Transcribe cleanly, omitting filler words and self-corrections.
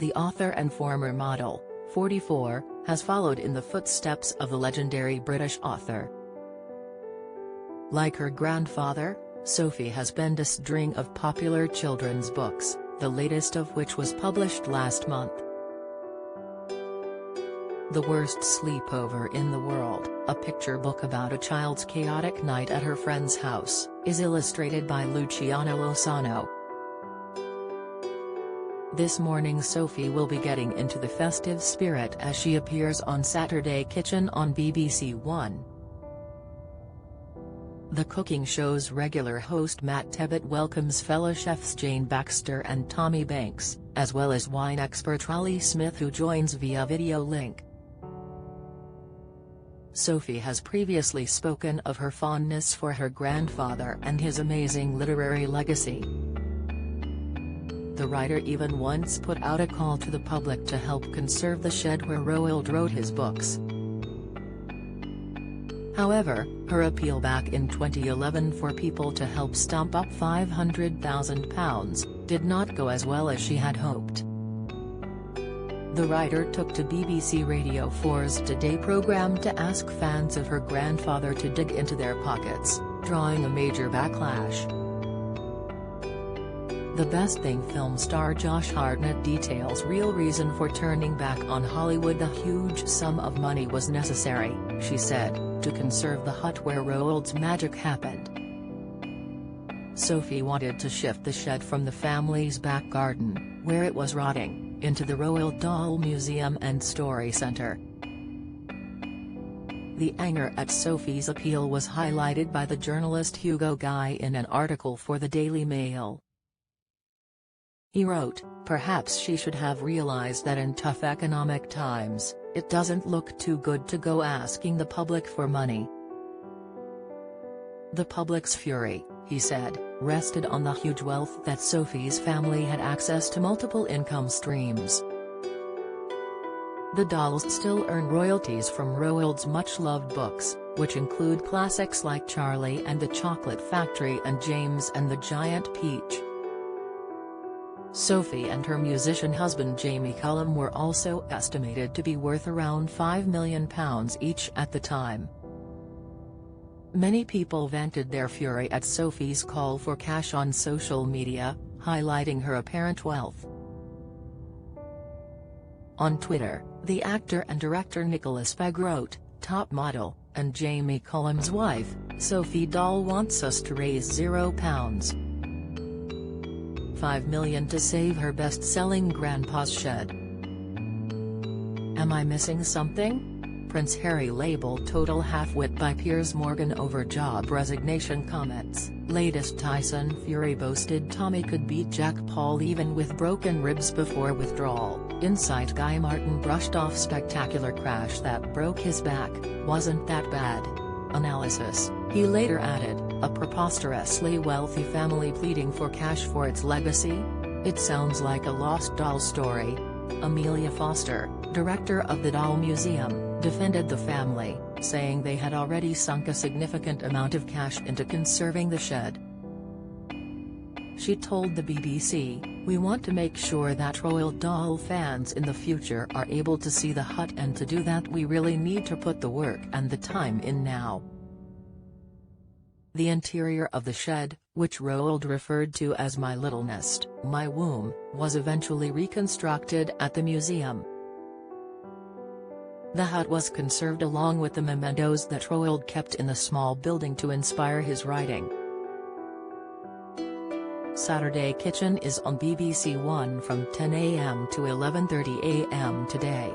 The author and former model, 44, has followed in the footsteps of the legendary British author. Like her grandfather, Sophie has penned a string of popular children's books, the latest of which was published last month. The Worst Sleepover in the World, a picture book about a child's chaotic night at her friend's house, is illustrated by Luciano Lozano. This morning Sophie will be getting into the festive spirit as she appears on Saturday Kitchen on BBC One. The cooking show's regular host Matt Tebbutt welcomes fellow chefs Jane Baxter and Tommy Banks, as well as wine expert Raleigh Smith, who joins via video link. Sophie has previously spoken of her fondness for her grandfather and his amazing literary legacy. The writer even once put out a call to the public to help conserve the shed where Roald wrote his books. However, her appeal back in 2011 for people to help stump up £500,000 did not go as well as she had hoped. The writer took to BBC Radio 4's Today programme to ask fans of her grandfather to dig into their pockets, drawing a major backlash. The Best Thing film star Josh Hartnett details real reason for turning back on Hollywood. A huge sum of money was necessary, she said, to conserve the hut where Roald's magic happened. Sophie wanted to shift the shed from the family's back garden, where it was rotting, into the Roald Dahl Museum and Story Centre. The anger at Sophie's appeal was highlighted by the journalist Hugo Guy in an article for the Daily Mail. He wrote, "Perhaps she should have realized that in tough economic times, it doesn't look too good to go asking the public for money." The public's fury, he said, rested on the huge wealth that Sophie's family had access to multiple income streams. The Dahls still earn royalties from Roald's much-loved books, which include classics like Charlie and the Chocolate Factory and James and the Giant Peach. Sophie and her musician husband Jamie Cullum were also estimated to be worth around £5 million each at the time. Many people vented their fury at Sophie's call for cash on social media, highlighting her apparent wealth. On Twitter, the actor and director Nicholas Pegg wrote, "Top model, and Jamie Cullum's wife, Sophie Dahl wants us to raise £0.5 million to save her best-selling grandpa's shed. Am I missing something?" Prince Harry labeled total half-wit by Piers Morgan over job resignation comments. Latest Tyson Fury boasted Tommy could beat Jack Paul even with broken ribs before withdrawal. Insight Guy Martin brushed off spectacular crash that broke his back, wasn't that bad. Analysis, he later added, a preposterously wealthy family pleading for cash for its legacy? It sounds like a lost doll story. Amelia Foster, director of the Dahl Museum, defended the family, saying they had already sunk a significant amount of cash into conserving the shed. She told the BBC, "We want to make sure that Roald Dahl fans in the future are able to see the hut, and to do that we really need to put the work and the time in now." The interior of the shed, which Roald referred to as "my little nest, my womb," was eventually reconstructed at the museum. The hut was conserved along with the mementos that Roald kept in the small building to inspire his writing. Saturday Kitchen is on BBC One from 10 a.m. to 11:30 a.m. today.